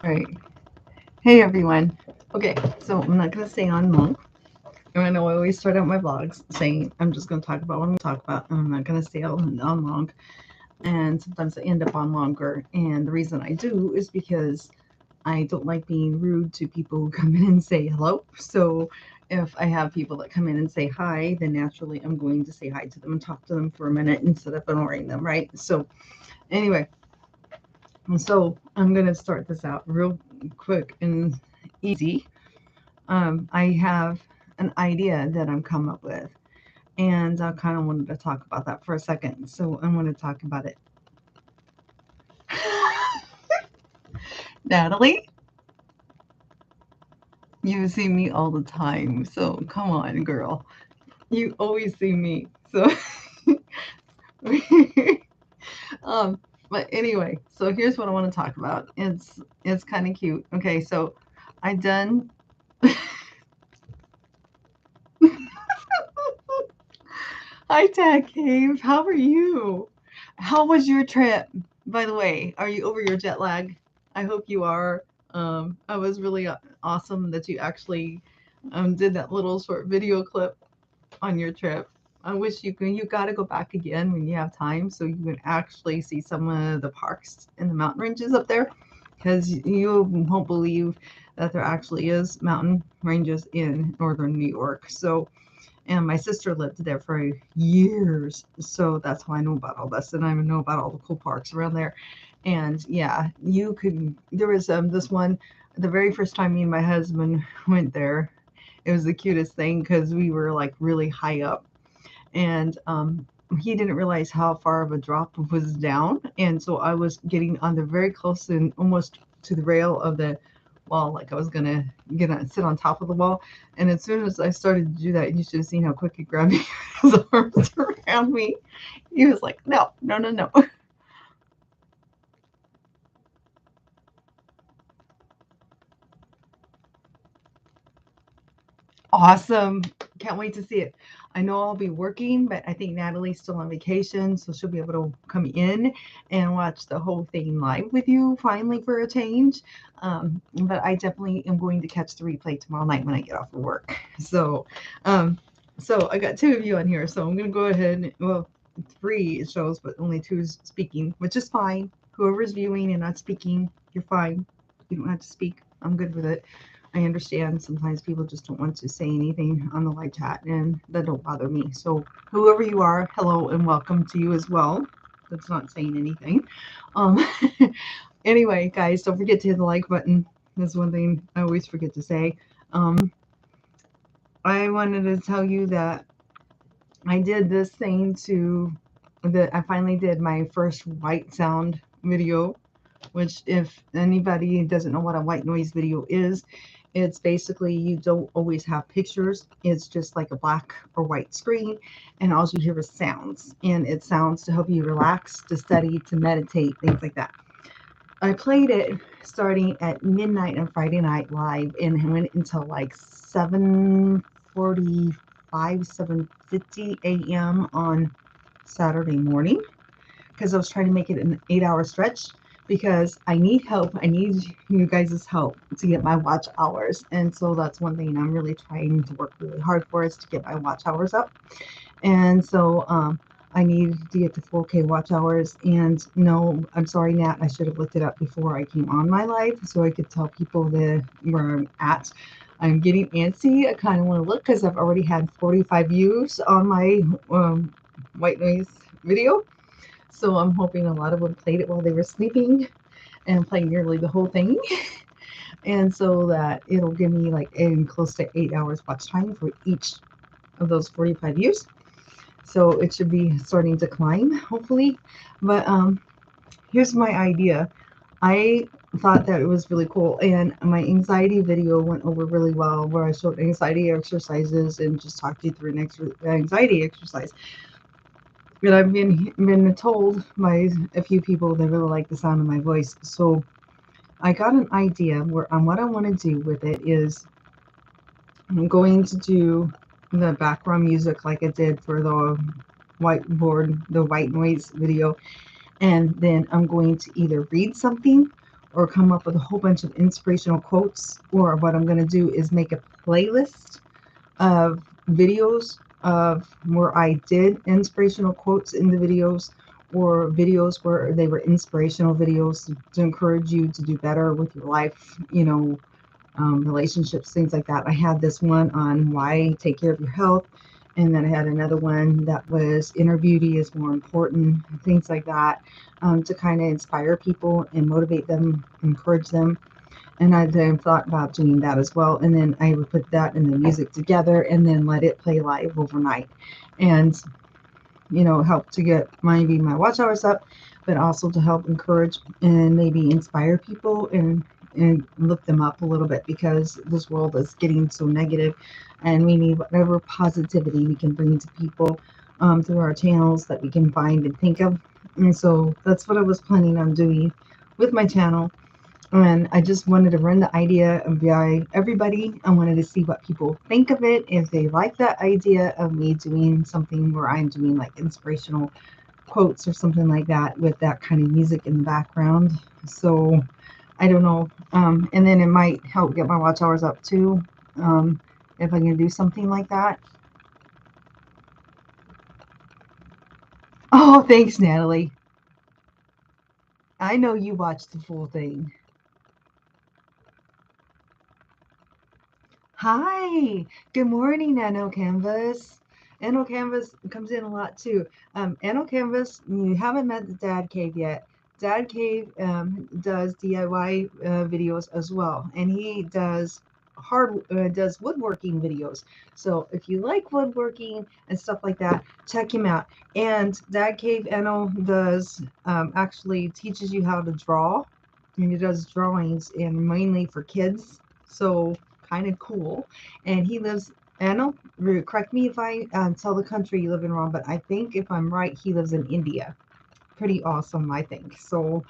All right. Hey everyone. Okay, so I'm not gonna stay on long. And I know I always start out my vlogs saying I'm just gonna talk about what I'm gonna talk about, and I'm not gonna stay on long. And sometimes I end up on longer. And the reason I do is because I don't like being rude to people who come in and say hello. So if I have people that come in and say hi, then naturally I'm going to say hi to them and talk to them for a minute instead of ignoring them, right? So anyway, so I'm gonna start this out real quick and easy. I have an idea that I'm come up with, and I kind of wanted to talk about that for a second. So I want to talk about it. Natalie, you see me all the time, so come on, girl. You always see me. So, um, but anyway, so here's what I want to talk about. It's kind of cute. Okay, so I done. Hi, Tag Cave. How are you? How was your trip? By the way, are you over your jet lag? I hope you are. I was really awesome that you actually did that little short video clip on your trip. I wish you got to go back again when you have time so you can actually see some of the parks in the mountain ranges up there because you won't believe that there actually is mountain ranges in northern New York. So and my sister lived there for years, so that's how I know about all this, and I know about all the cool parks around there. And yeah, you could. There was this one, the very first time me and my husband went there. It was the cutest thing because we were like really high up, and he didn't realize how far of a drop was down, and so I was getting on the very close and almost to the rail of the wall, like I was gonna sit on top of the wall. And as soon as I started to do that, you should have seen how quick he grabbed me, his arms around me. He was like, "No, no, no, no." Awesome. Can't wait to see it. I know I'll be working, but I think Natalie's still on vacation, so she'll be able to come in and watch the whole thing live with you finally for a change. But I definitely am going to catch the replay tomorrow night when I get off of work. So, um, so I got two of you on here, so I'm going to go ahead and, well, three it shows, but only two is speaking, which is fine. Whoever's viewing and not speaking, you're fine. You don't have to speak. I'm good with it. I understand sometimes people just don't want to say anything on the live chat, and that don't bother me. So whoever you are, hello and welcome to you as well. That's not saying anything. Um, anyway, guys, don't forget to hit the like button. That's one thing I always forget to say. I wanted to tell you that I did this thing to that I finally did my first white sound video, which if anybody doesn't know what a white noise video is, it's basically you don't always have pictures. It's just like a black or white screen, and all you hear is sounds. And it sounds to help you relax, to study, to meditate, things like that. I played it starting at midnight on Friday night live and went until like 7:45, 7:50 a.m. on Saturday morning because I was trying to make it an 8 hour stretch because I need help. I need you guys' help to get my watch hours. And so that's one thing I'm really trying to work really hard for is to get my watch hours up. And so I need to get to 4K watch hours. And no, I'm sorry, Nat, I should have looked it up before I came on my live so I could tell people where I'm at. I'm getting antsy. I kind of want to look because I've already had 45 views on my white noise video. So I'm hoping a lot of them played it while they were sleeping and played nearly the whole thing. And so that it'll give me like in close to 8 hours watch time for each of those 45 views. So it should be starting to climb, hopefully. But here's my idea. I thought that it was really cool, and my anxiety video went over really well, where I showed anxiety exercises and just talked you through an anxiety exercise. And I've been told by a few people they really like the sound of my voice. So I got an idea where what I want to do with it is I'm going to do the background music like I did for the whiteboard, the white noise video, and then I'm going to either read something or come up with a whole bunch of inspirational quotes. Or what I'm going to do is make a playlist of videos of where I did inspirational quotes in the videos, or videos where they were inspirational videos to encourage you to do better with your life, relationships, things like that. I had this one on why take care of your health, and then I had another one that was inner beauty is more important, things like that, to kind of inspire people and motivate them, encourage them. And I then thought about doing that as well. And then I would put that and the music together and then let it play live overnight. And, help to get maybe my watch hours up, but also to help encourage and maybe inspire people and lift them up a little bit, because this world is getting so negative and we need whatever positivity we can bring to people, through our channels that we can find and think of. And so that's what I was planning on doing with my channel. And I just wanted to run the idea by everybody. I wanted to see what people think of it, if they like that idea of me doing something where I'm doing like inspirational quotes or something like that with that kind of music in the background. So I don't know. And then it might help get my watch hours up too, if I can do something like that. Oh, thanks, Natalie. I know you watched the full thing. Hi, good morning, Nano Canvas. Nano Canvas comes in a lot too. Nano Canvas, you haven't met the Dad Cave yet. Dad Cave does DIY videos as well, and he does woodworking videos. So if you like woodworking and stuff like that, check him out. And Dad Cave Nano does actually teaches you how to draw, and he does drawings and mainly for kids. So kind of cool. And he lives, Anna, correct me if I tell the country you live in wrong, but I think if I'm right, he lives in India. Pretty awesome, I think. So,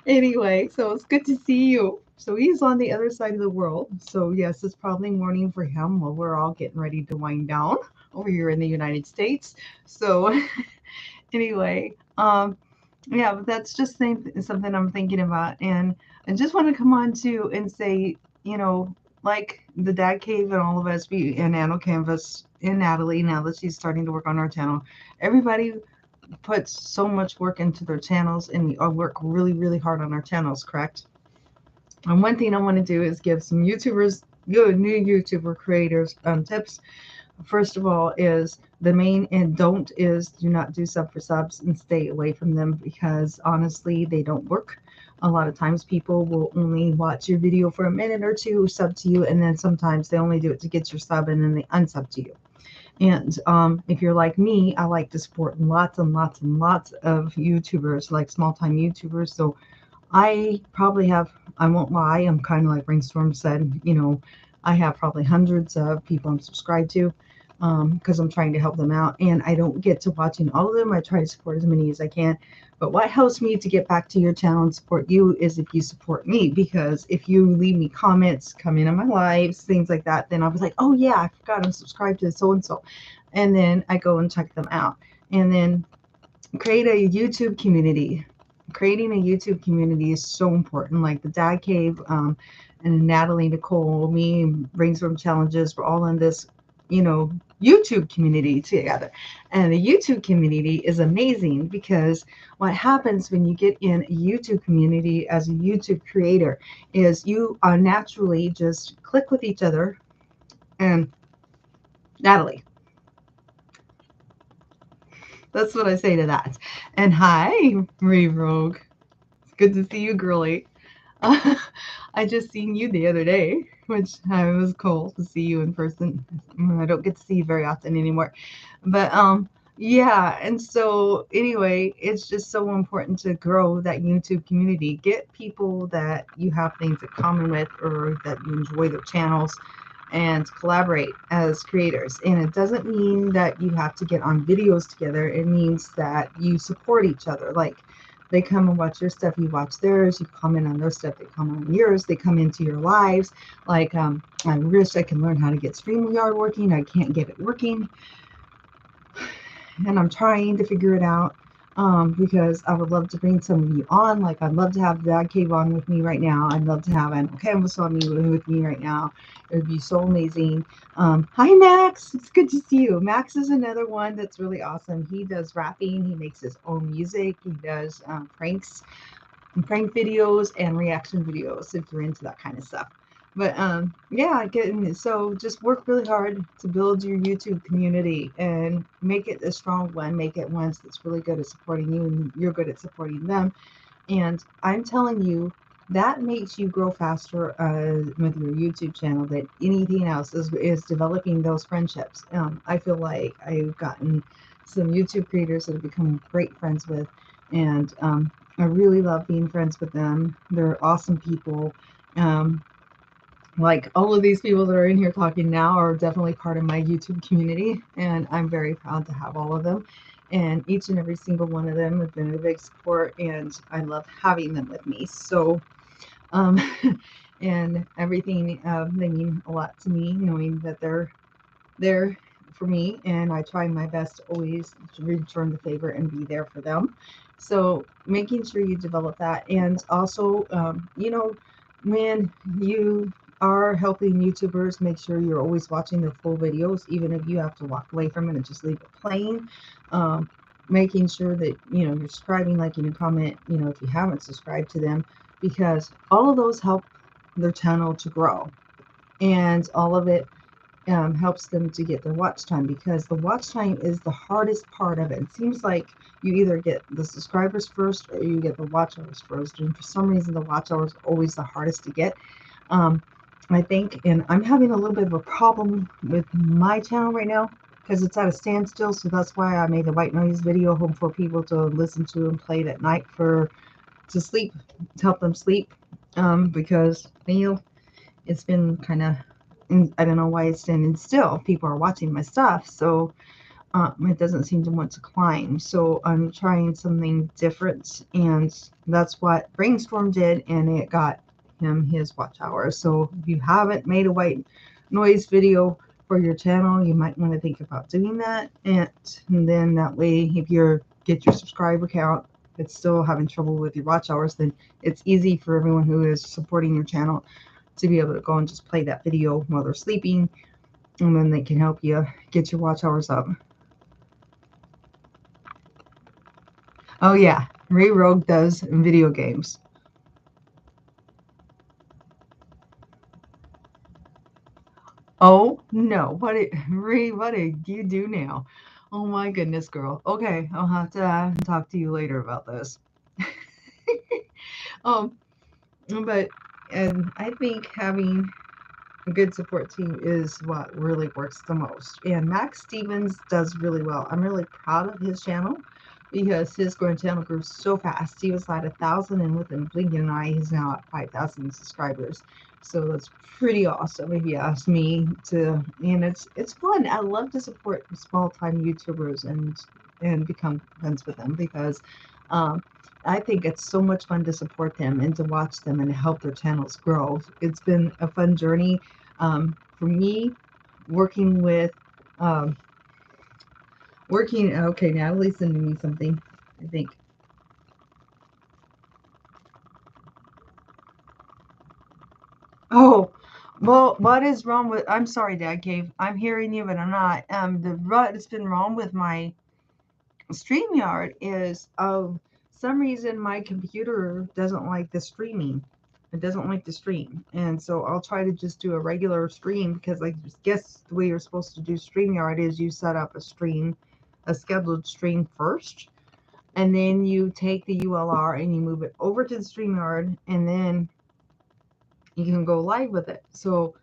anyway, so it's good to see you. So he's on the other side of the world. So yes, it's probably morning for him while we're all getting ready to wind down over here in the United States. So anyway, yeah, but that's just something I'm thinking about. And I just want to come on too and say, like the Dad Cave and all of us, and Nano Canvas and Natalie, now that she's starting to work on our channel, everybody puts so much work into their channels, and we all work really, really hard on our channels, correct? And one thing I want to do is give some new YouTuber creators tips. First of all, is the main and don't is do not do sub for subs and stay away from them, because honestly they don't work. A lot of times people will only watch your video for a minute or two, sub to you, and then sometimes they only do it to get your sub and then they unsub to you. And if you're like me, I like to support lots and lots and lots of YouTubers, like small time YouTubers. So I probably have, I won't lie, I'm kind of like Brainstorm said, I have probably hundreds of people I'm subscribed to, because I'm trying to help them out, and I don't get to watching all of them. I try to support as many as I can. But what helps me to get back to your channel and support you is if you support me, because if you leave me comments, come in on my lives, things like that, then I'll be like, oh yeah, I forgot I'm subscribed to so and so, and then I go and check them out. And then create a YouTube community. Creating a YouTube community is so important. Like the Dad Cave, and Natalie, Nicole, me, Brainstorm Challenges, we're all in this, YouTube community together. And the YouTube community is amazing, because what happens when you get in a YouTube community as a YouTube creator is you are naturally just click with each other. And Natalie, that's what I say to that. And hi, Marie Rogue. It's good to see you, girly. I just seen you the other day, which was cool to see you in person. I don't get to see you very often anymore. But yeah, and so anyway, it's just so important to grow that YouTube community. Get people that you have things in common with, or that you enjoy their channels, and collaborate as creators. And it doesn't mean that you have to get on videos together. It means that you support each other. Like, they come and watch your stuff, you watch theirs, you comment on their stuff, they comment on yours, they come into your lives. Like, I wish I could learn how to get StreamYard working. I can't get it working, and I'm trying to figure it out. because I would love to bring some of you on. Like, I'd love to have Dad Cave on with me right now. I'd love to have Animal Canvas on me with me right now. It would be so amazing. Hi, Max. It's good to see you. Max is another one that's really awesome. He does rapping. He makes his own music. He does prank videos and reaction videos if you're into that kind of stuff. But yeah, so just work really hard to build your YouTube community and make it a strong one. Make it one that's really good at supporting you and you're good at supporting them. And I'm telling you, that makes you grow faster with your YouTube channel than anything else is developing those friendships. I feel like I've gotten some YouTube creators that have become great friends with, and I really love being friends with them. They're awesome people. Um, like all of these people that are in here talking now are definitely part of my YouTube community, and I'm very proud to have all of them. And each and every single one of them have been a big support, and I love having them with me. So, um, and everything, they mean a lot to me, knowing that they're there for me, and I try my best to always return the favor and be there for them. So, making sure you develop that, and also, when you are helping YouTubers, make sure you're always watching their full videos, even if you have to walk away from it and just leave it playing. Um, Making sure that you're subscribing, liking, and comment. If you haven't subscribed to them, because all of those help their channel to grow, and all of it helps them to get their watch time, because the watch time is the hardest part of it. It seems like you either get the subscribers first or you get the watch hours first. And for some reason, the watch hours are always the hardest to get. Um, I think, and I'm having a little bit of a problem with my channel right now because it's at a standstill. So that's why I made the white noise video home for people to listen to and play it at night to sleep, to help them sleep. Because it's been kind of, I don't know why it's standing still. People are watching my stuff, so it doesn't seem to want to climb. So I'm trying something different, and that's what Brainstorm did, and it got him his watch hours. So if you haven't made a white noise video for your channel, you might want to think about doing that. And then that way, if you get your subscriber count, it's still having trouble with your watch hours, then it's easy for everyone who is supporting your channel to be able to go and just play that video while they're sleeping, and then they can help you get your watch hours up. Oh yeah, Ray Rogue does video games. Oh no, what did you do now? Oh my goodness, girl. Okay, I'll have to talk to you later about this. um, but and I think having a good support team is what really works the most. And Max Stevens does really well. I'm really proud of his channel because his growing channel grew so fast. He was at 1,000, and within a blink of an eye, he's now at 5,000 subscribers. So that's pretty awesome, if you ask me. And it's fun. I love to support small time YouTubers and become friends with them because um, I think it's so much fun to support them and to watch them and help their channels grow. It's been a fun journey for me, working with um, okay, Natalie's sending me something, I think. Oh, well, what is wrong with, I'm sorry, Dad Cave, I'm hearing you, but I'm not. What has been wrong with my StreamYard is, some reason my computer doesn't like the streaming. It doesn't like to stream. And so I'll try to just do a regular stream, because I guess the way you're supposed to do StreamYard is you set up a scheduled stream first, and then you take the ULR and you move it over to the StreamYard, and then you can go live with it. So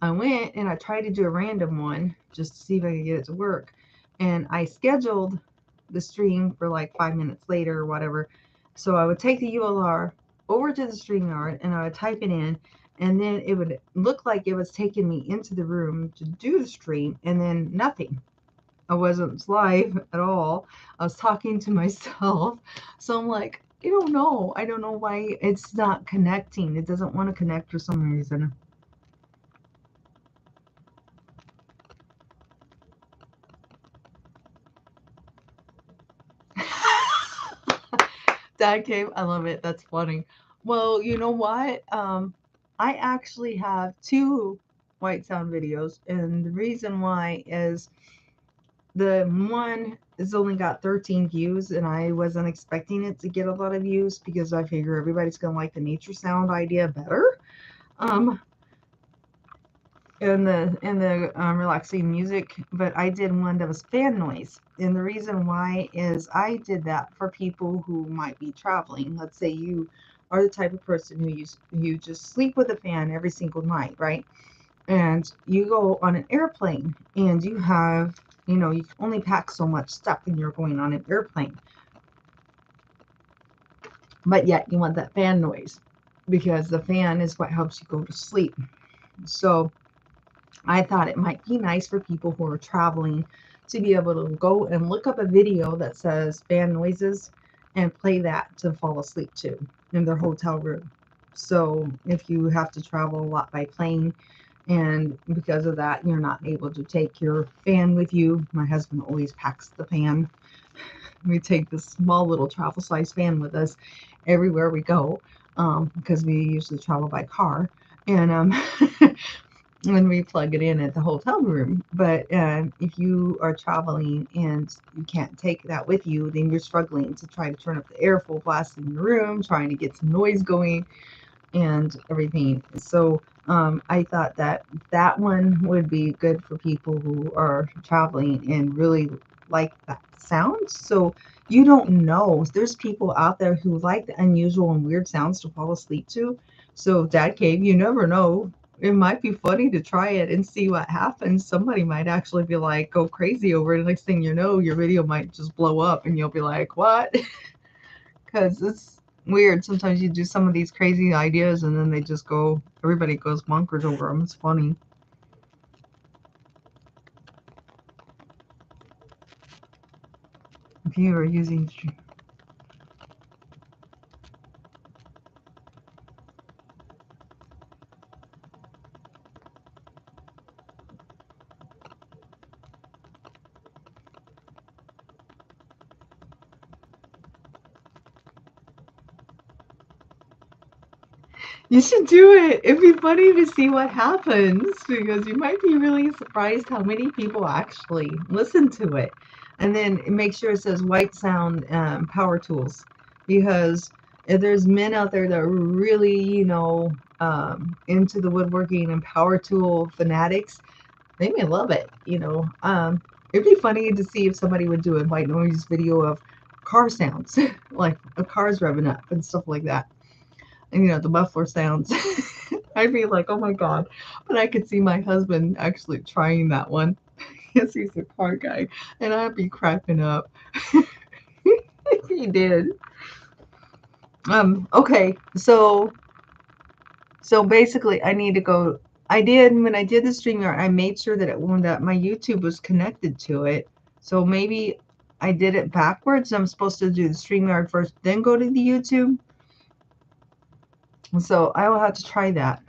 I went and I tried to do a random one just to see if I could get it to work. And I scheduled the stream for like 5 minutes later or whatever. So I would take the ULR over to the StreamYard and I would type it in, and then it would look like it was taking me into the room to do the stream, and then nothing. I wasn't live at all. I was talking to myself. So I'm like, I don't know. I don't know why it's not connecting. It doesn't want to connect for some reason. Dad cave. I love it. That's funny. Well, you know what? I actually have two white sound videos, and the reason why is the one has only got 13 views, and I wasn't expecting it to get a lot of views because I figure everybody's gonna like the nature sound idea better. Um, and the relaxing music, but I did one that was fan noise. And the reason why is I did that for people who might be traveling. Let's say you are the type of person who you just sleep with a fan every single night, right? And you go on an airplane and you have, you can only pack so much stuff when you're going on an airplane, but yet you want that fan noise because the fan is what helps you go to sleep. So I thought it might be nice for people who are traveling to be able to go and look up a video that says fan noises and play that to fall asleep to in their hotel room. So if you have to travel a lot by plane and because of that you're not able to take your fan with you, my husband always packs the fan. We take this small little travel size fan with us everywhere we go, because we usually travel by car. And when we plug it in at the hotel room. But if you are traveling and you can't take that with you, then you're struggling to try to turn up the air full blast in your room, trying to get some noise going and everything. So I thought that that one would be good for people who are traveling and really like that sound. So you don't know. There's people out there who like the unusual and weird sounds to fall asleep to. So Dad Cave, you never know. It might be funny to try it and see what happens. Somebody might actually be like, go crazy over it. The next thing you know, your video might just blow up and you'll be like, what? Because it's weird. Sometimes you do some of these crazy ideas and then they just go, everybody goes bonkers over them. It's funny. If you are using, you should do it. It'd be funny to see what happens because you might be really surprised how many people actually listen to it. And then make sure it says White Sound Power Tools because if there's men out there that are really, into the woodworking and power tool fanatics, they may love it. It'd be funny to see if somebody would do a white noise video of car sounds, like a car's revving up and stuff like that. And the muffler sounds. I'd be like, oh my God. But I could see my husband actually trying that one. Yes, he's a car guy. And I'd be cracking up if he did. Okay, so basically I need to go. I did when I did the StreamYard, I made sure that that my YouTube was connected to it. So maybe I did it backwards. I'm supposed to do the StreamYard first, then go to the YouTube. So I will have to try that.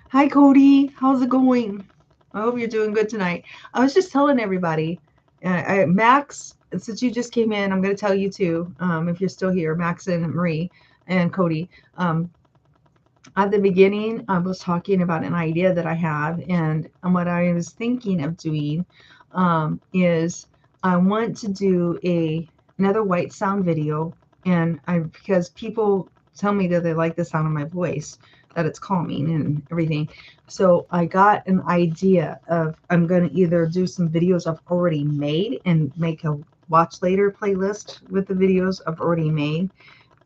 Hi Cody, how's it going? I hope you're doing good tonight. I was just telling everybody, Max, since you just came in, I'm going to tell you too, if you're still here, Max and Marie and Cody. At the beginning, I was talking about an idea that I have, and what I was thinking of doing is I want to do another white sound video, and because people tell me that they like the sound of my voice, that it's calming and everything. So I got an idea of I'm going to either do some videos I've already made and make a watch later playlist with the videos I've already made,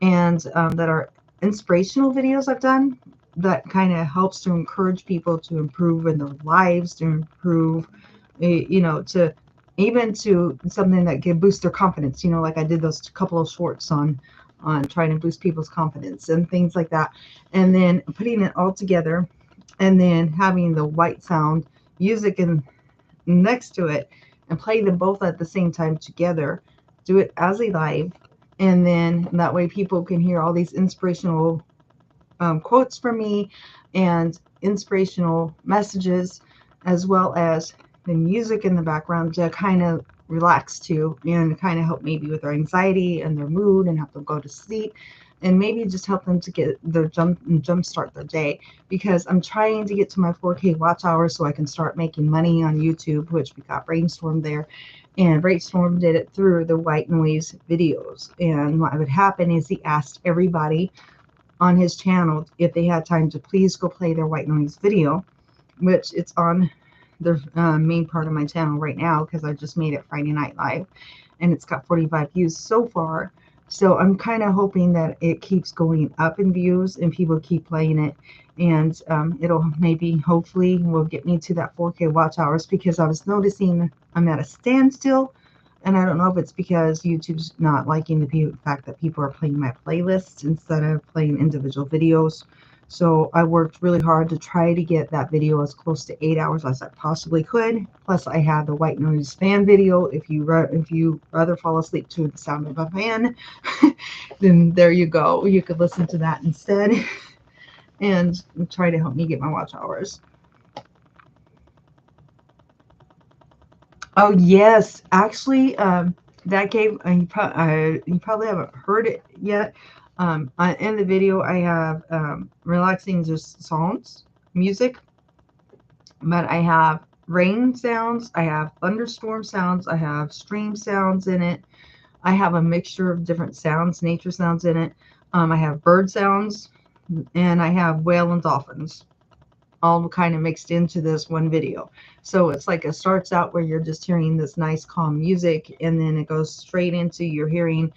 and that are inspirational videos I've done that kind of helps to encourage people to improve in their lives, to improve, to even to something that can boost their confidence. Like I did those couple of shorts on trying to boost people's confidence and things like that, and then putting it all together, and then having the white sound music and next to it, and play them both at the same time together. Do it as a live, and then that way people can hear all these inspirational quotes from me and inspirational messages, as well as the music in the background to kind of relax to and kind of help maybe with their anxiety and their mood and help them go to sleep and maybe just help them to get their jump start their day, because I'm trying to get to my 4K watch hours so I can start making money on YouTube, which we got Brainstorm there. And Brainstorm did it through the white noise videos. And what would happen is he asked everybody on his channel if they had time to please go play their white noise video, which it's on the main part of my channel right now because I just made it Friday Night Live and it's got 45 views so far. So I'm kind of hoping that it keeps going up in views and people keep playing it, and it'll maybe hopefully will get me to that 4K watch hours, because I was noticing I'm at a standstill. And I don't know if it's because YouTube's not liking the fact that people are playing my playlists instead of playing individual videos. So I worked really hard to try to get that video as close to 8 hours as I possibly could. Plus, I had the white noise fan video. If you rather fall asleep to the sound of a fan, then there you go. You could listen to that instead and try to help me get my watch hours. Oh yes, actually, that gave you probably haven't heard it yet. In the video, I have relaxing just sounds, music, but I have rain sounds, I have thunderstorm sounds, I have stream sounds in it. I have a mixture of different sounds, nature sounds in it. I have bird sounds, and I have whale and dolphins all kind of mixed into this one video. So it's like it starts out where you're just hearing this nice calm music, and then it goes straight into you're hearing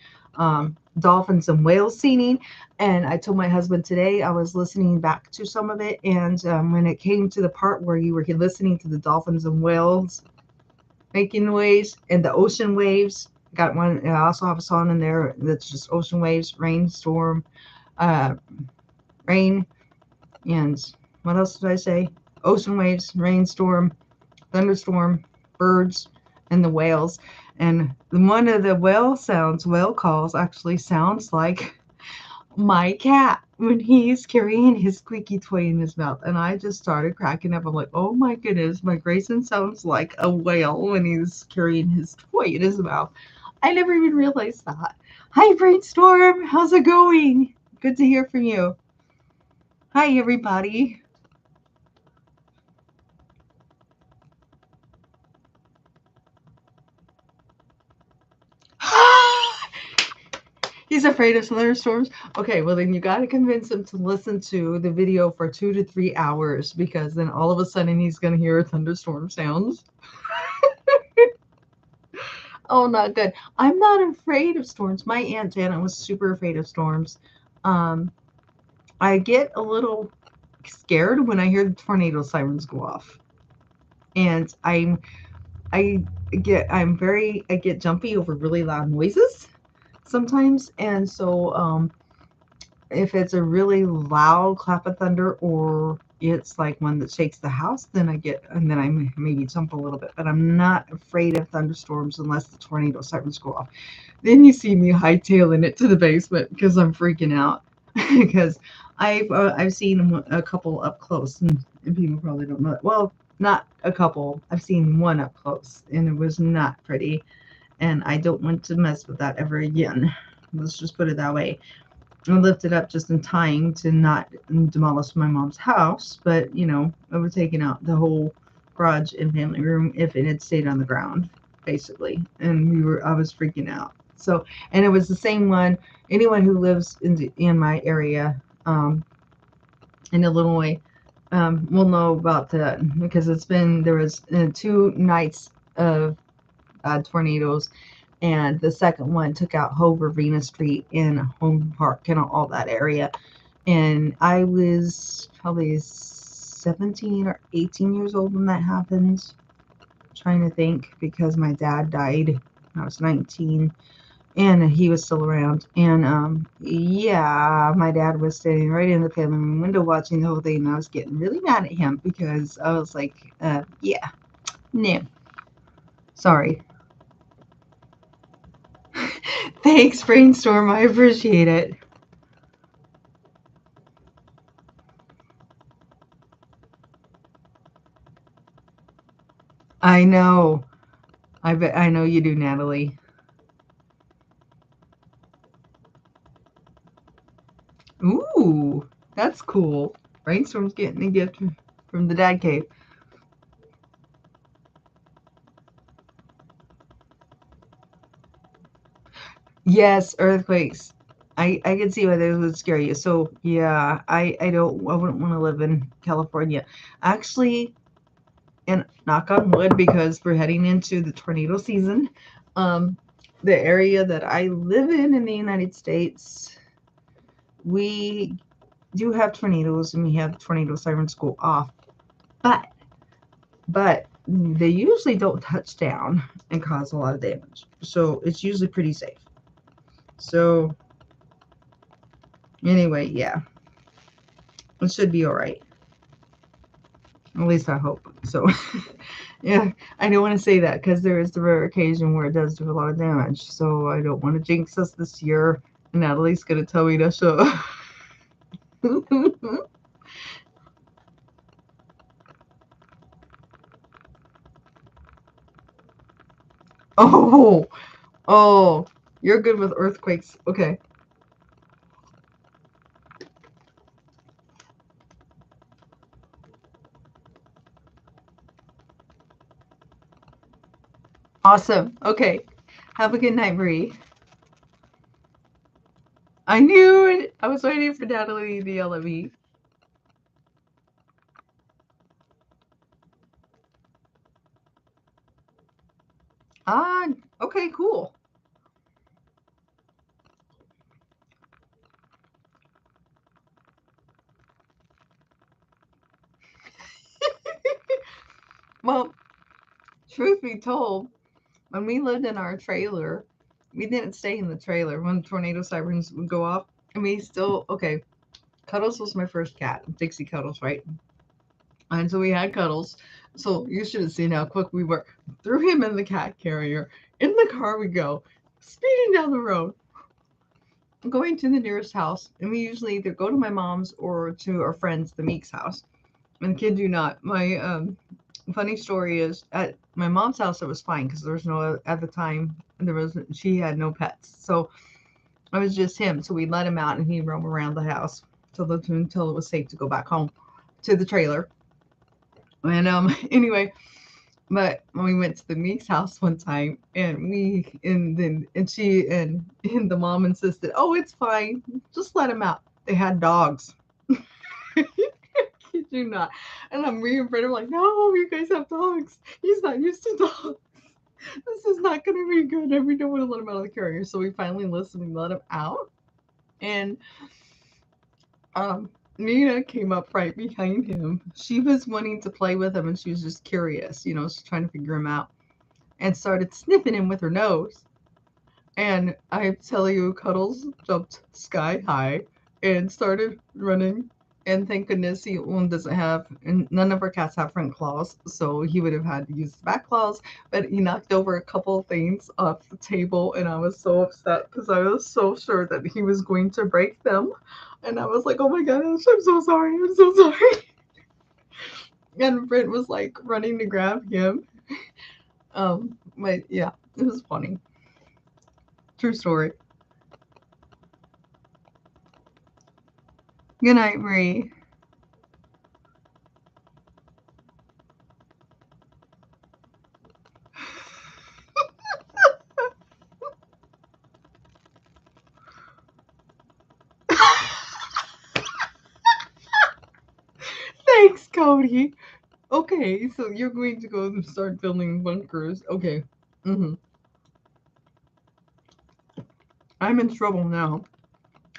dolphins and whales singing. And I told my husband today I was listening back to some of it, and when it came to the part where you were listening to the dolphins and whales making noise and the ocean waves, got one. I also have a song in there that's just ocean waves, rainstorm, uh, rain, and what else did I say? Ocean waves, rainstorm, thunderstorm, birds, and the whales. And one of the whale calls actually sounds like my cat when he's carrying his squeaky toy in his mouth. And I just started cracking up. I'm like, oh my goodness, my Grayson sounds like a whale when he's carrying his toy in his mouth. I never even realized that. Hi, Brainstorm. How's it going? Good to hear from you. Hi, everybody. He's afraid of thunderstorms. Okay, well then you got to convince him to listen to the video for 2 to 3 hours, because then all of a sudden he's gonna hear thunderstorm sounds. Oh, not good. I'm not afraid of storms. My aunt Janet was super afraid of storms. Um, I get a little scared when I hear the tornado sirens go off, and I I get jumpy over really loud noises sometimes, and so if it's a really loud clap of thunder or it's like one that shakes the house, then I maybe jump a little bit, but I'm not afraid of thunderstorms unless the tornado sirens go off. Then you see me hightailing it to the basement because I'm freaking out because I've seen a couple up close, and people probably don't know that. Well, not a couple. I've seen one up close, and it was not pretty, and I don't want to mess with that ever again. Let's just put it that way. I lifted up just in time to not demolish my mom's house, but it would taken out the whole garage and family room if it had stayed on the ground, basically. And I was freaking out. So, and it was the same one. Anyone who lives in my area, in Illinois, will know about that, because there was 2 nights of tornadoes, and the second one took out Hoover, Venus Street, and Home Park, and all that area. And I was probably 17 or 18 years old when that happened. I'm trying to think, because my dad died when I was 19, and he was still around. And yeah, my dad was sitting right in the family room window watching the whole thing, and I was getting really mad at him because I was like, yeah, no, sorry. Thanks, Brainstorm. I appreciate it. I know. I know you do, Natalie. Ooh, that's cool. Rainstorm's getting a gift from the dad cave. Yes, earthquakes. I can see why those would scare you. So yeah, I wouldn't want to live in California. Actually, and knock on wood, because we're heading into the tornado season. Um, the area that I live in the United States, we do have tornadoes and we have tornado sirens go off, but they usually don't touch down and cause a lot of damage. So it's usually pretty safe. So anyway, yeah, it should be all right. At least I hope. So yeah, I don't want to say that because there is the rare occasion where it does do a lot of damage. So I don't want to jinx us this year. And Natalie's gonna tell me to show. Oh, oh, you're good with earthquakes. Okay. Awesome. Okay. Have a good night, Marie. I knew it. I was waiting for Natalie to yell at me. Ah, okay, cool. Well, truth be told, when we lived in our trailer, we didn't stay in the trailer when tornado sirens would go off. And we still, okay, Cuddles was my first cat, Dixie Cuddles, right? And so we had Cuddles. So you should have seen how quick we were. Threw him in the cat carrier. In the car we go, speeding down the road, going to the nearest house. And we usually either go to my mom's or to our friends, the Meeks house. And kid you not, my funny story is at my mom's house it was fine because there was no at the time there was she had no pets, so it was just him. So we let him out and he'd roam around the house until it was safe to go back home to the trailer. And anyway, but when we went to the Meeks house one time and and the mom insisted, oh, it's fine, just let him out. They had dogs. Kid you not. And I'm me and Brett are like, no, you guys have dogs. He's not used to dogs. This is not going to be good. And we don't want to let him out of the carrier. So we finally listened and let him out. And Nina came up right behind him. She was wanting to play with him and she was just curious, she's trying to figure him out and started sniffing him with her nose. And I tell you, Cuddles jumped sky high and started running. And thank goodness he one doesn't have, and none of our cats have front claws, so he would have had to use the back claws. But he knocked over a couple of things off the table, and I was so upset because I was so sure that he was going to break them. And I was like, oh my gosh, I'm so sorry, I'm so sorry. And Britt was like running to grab him. But yeah, it was funny. True story. Good night, Marie. Thanks, Cody. Okay, so you're going to go and start building bunkers. Okay. Mm-hmm. I'm in trouble now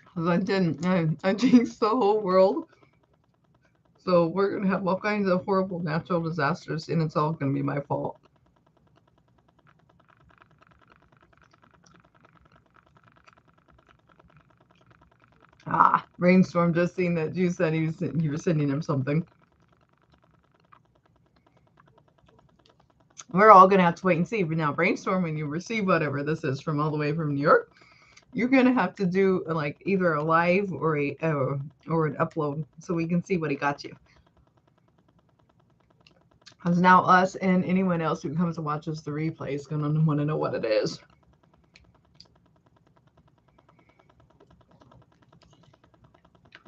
because I didn't. I jinxed the whole world. So we're gonna have all kinds of horrible natural disasters, and it's all gonna be my fault. Ah, Rainstorm just seen that you said you were sending him something. We're all gonna have to wait and see. But now, Brainstorm, when you receive whatever this is from all the way from New York, you're gonna have to do like either a live or an upload so we can see what he got you. Because now us and anyone else who comes and watches the replay is going to want to know what it is.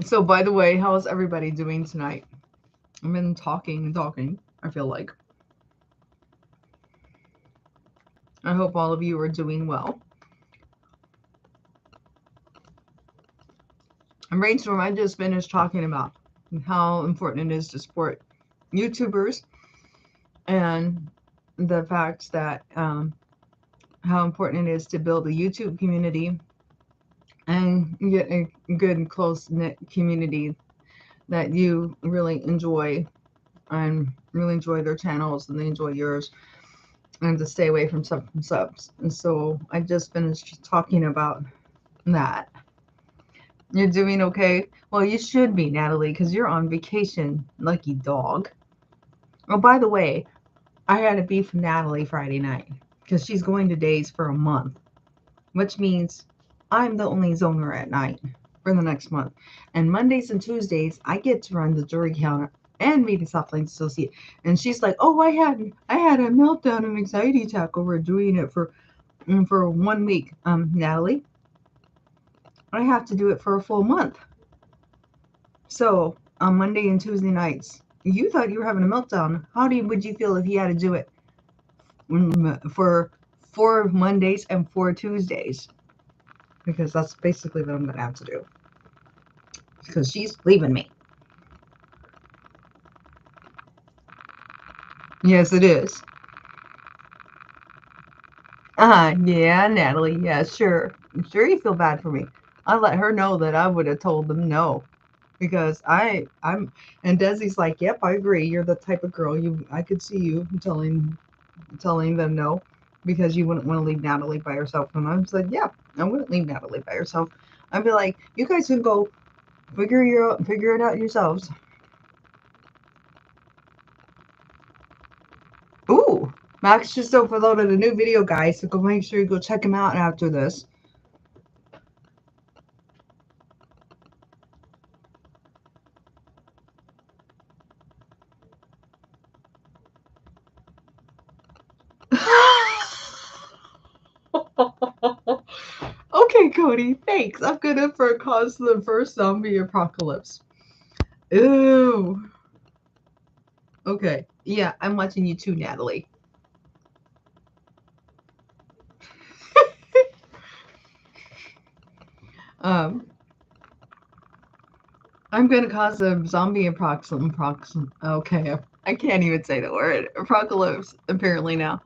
So, by the way, how is everybody doing tonight? I've been talking, I feel like. I hope all of you are doing well. And Brainstorm, I just finished talking about how important it is to support YouTubers and the fact that how important it is to build a YouTube community and get a good close-knit community that you really enjoy and really enjoy their channels and they enjoy yours, and to stay away from subs. And so I just finished talking about that. You're doing okay? Well, you should be, Natalie, because you're on vacation, lucky dog. Oh, by the way, I had a beef with Natalie Friday night because she's going to days for a month, which means I'm the only zoner at night for the next month. And Mondays and Tuesdays, I get to run the jury counter and be the Softline associate. And she's like, "Oh, I had a meltdown and anxiety attack over doing it for 1 week." Natalie, I have to do it for a full month. So on Monday and Tuesday nights, you thought you were having a meltdown. How would you feel if you had to do it for 4 Mondays and 4 Tuesdays? Because that's basically what I'm going to have to do. Because she's leaving me. Yes, it is. Yeah, Natalie. Yeah, sure. I'm sure you feel bad for me. I let her know that I would have told them no. Because I'm and Desi's like, "Yep, I agree. You're the type of girl I could see you telling them no because you wouldn't want to leave Natalie by herself." And I said, "Yeah, I wouldn't leave Natalie by herself. I'd be like, you guys can go figure it out yourselves." Ooh, Max just uploaded a new video, guys, so go make sure you go check him out after this. Okay, Cody, thanks. I'm gonna cause the first zombie apocalypse. Ooh. Okay. Yeah, I'm watching you too, Natalie. I'm gonna cause a zombie apocalypse. Okay, I can't even say the word apocalypse. Apparently now.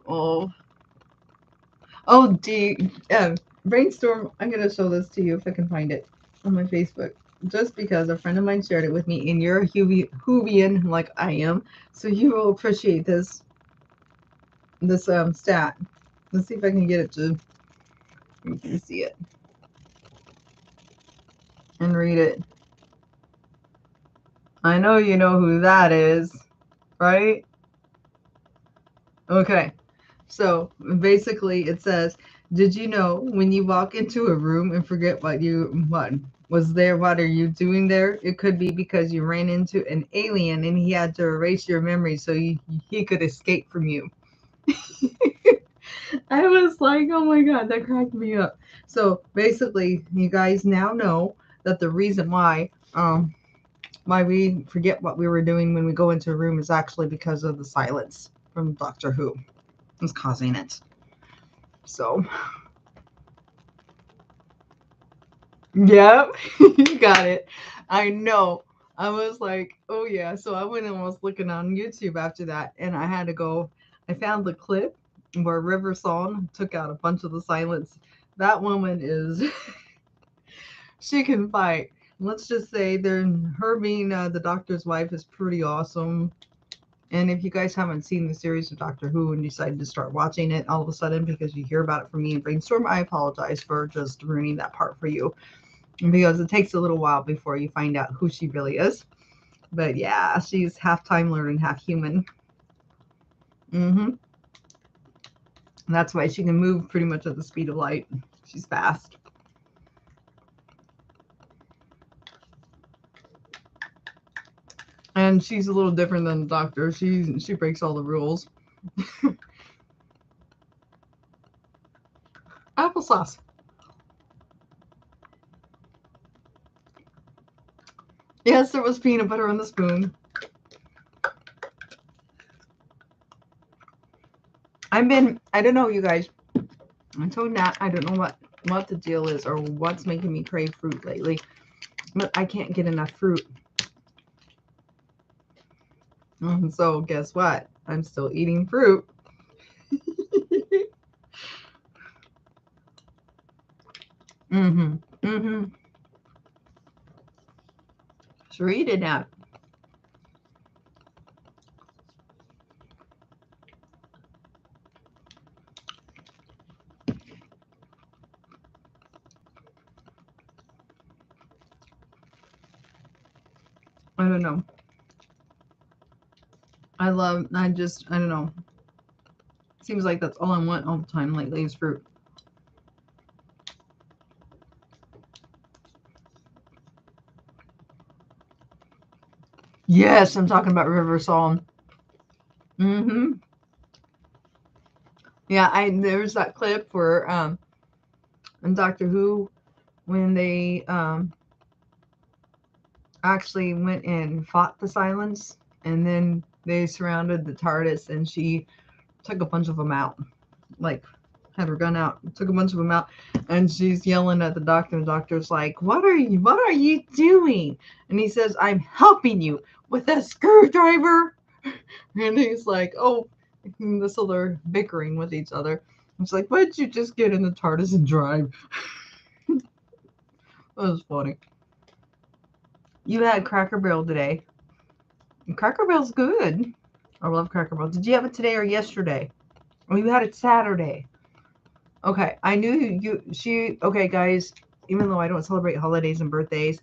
Oh. Oh, Brainstorm. I'm gonna show this to you if I can find it on my Facebook. Just because a friend of mine shared it with me, and you're a Whovian like I am, so you will appreciate this stat. Let's see if I can get it to you can see it and read it. I know you know who that is, right? Okay. So basically it says, did you know when you walk into a room and forget what was there, what are you doing there? It could be because you ran into an alien and he had to erase your memory so he could escape from you. I was like, oh my God, that cracked me up. So basically, you guys now know that the reason why we forget what we were doing when we go into a room is actually because of the silence from Doctor Who is causing it. So, yep, you got it. I know. I was like, oh yeah. So I went and was looking on YouTube after that, and I had to go. I found the clip where River Song took out a bunch of the silence. That woman is, she can fight. Let's just say her being the doctor's wife is pretty awesome. And if you guys haven't seen the series of Doctor Who and decided to start watching it all of a sudden because you hear about it from me and Brainstorm, I apologize for just ruining that part for you because it takes a little while before you find out who she really is. But yeah, she's half Time Lord and half human. That's why she can move pretty much at the speed of light. She's fast. And she's a little different than the doctor. She breaks all the rules. Applesauce. Yes, there was peanut butter on the spoon. I don't know, you guys. I told Nat I don't know what the deal is or what's making me crave fruit lately. But I can't get enough fruit. And so guess what? I'm still eating fruit. Mm-hmm. Sure you did, Nat. I don't know. I don't know. Seems like that's all I want all the time lately is fruit. Yes, I'm talking about River Song. Mm-hmm. Yeah, there's that clip where in Doctor Who when they actually went and fought the Silence and then they surrounded the TARDIS and she took a bunch of them out. Like had her gun out, took a bunch of them out, and she's yelling at the doctor. The doctor's like, "What are you doing?" And he says, "I'm helping you with a screwdriver." And he's like, "Oh," so they're bickering with each other. It's like, "Why don't you just get in the TARDIS and drive?" That was funny. You had Cracker Barrel today. Cracker Barrel's good. I love Cracker Barrel. Did you have it today or yesterday? Oh, you had it Saturday. Okay, I knew okay, guys, even though I don't celebrate holidays and birthdays,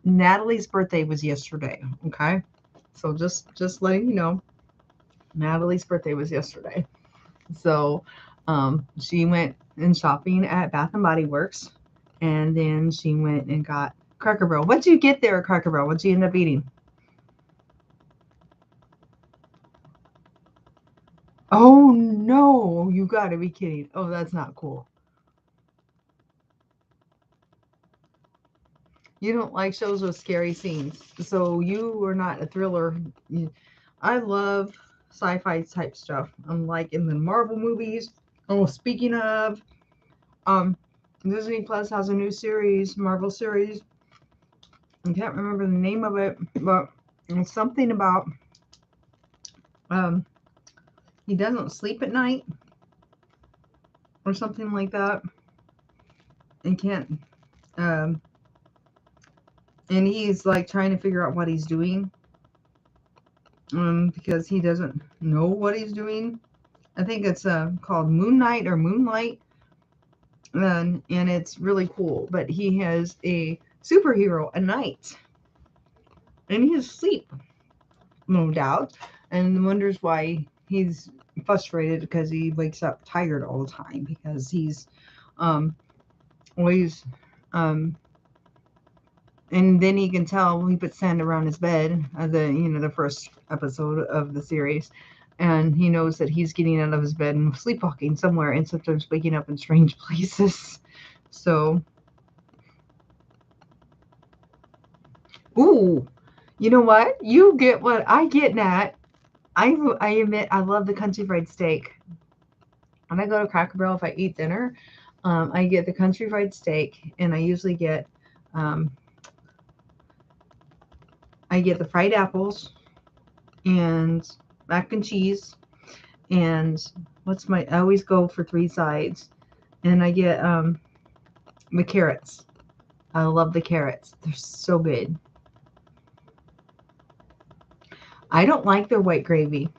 Natalie's birthday was yesterday, okay? So just letting you know, Natalie's birthday was yesterday. So, she went in shopping at Bath and Body Works, and then she went and got Cracker Barrel. What'd you get there at Cracker Barrel? What'd you end up eating? Oh no, you gotta be kidding. Oh, that's not cool. You don't like shows with scary scenes, so you are not a thriller. I love sci-fi type stuff. I'm like in the Marvel movies. Oh, speaking of, um, Disney Plus has a new series, Marvel series. I can't remember the name of it, but it's something about um he doesn't sleep at night or something like that, and can't um and he's like trying to figure out what he's doing because he doesn't know what he's doing. I think it's called Moon Knight or Moonlight, and it's really cool. But he has a superhero, a knight, and he's asleep, no doubt, and wonders why he's frustrated because he wakes up tired all the time because he's um, always and then he can tell he put sand around his bed the first episode of the series, and he knows that he's getting out of his bed and sleepwalking somewhere and sometimes waking up in strange places. So ooh, you know what, you get what I get, Nat. I admit I love the country fried steak. When I go to Cracker Barrel, if I eat dinner, I get the country fried steak, and um, I get the fried apples and mac and cheese. And I always go for 3 sides, and I get the carrots. I love the carrots. They're so good. I don't like their white gravy.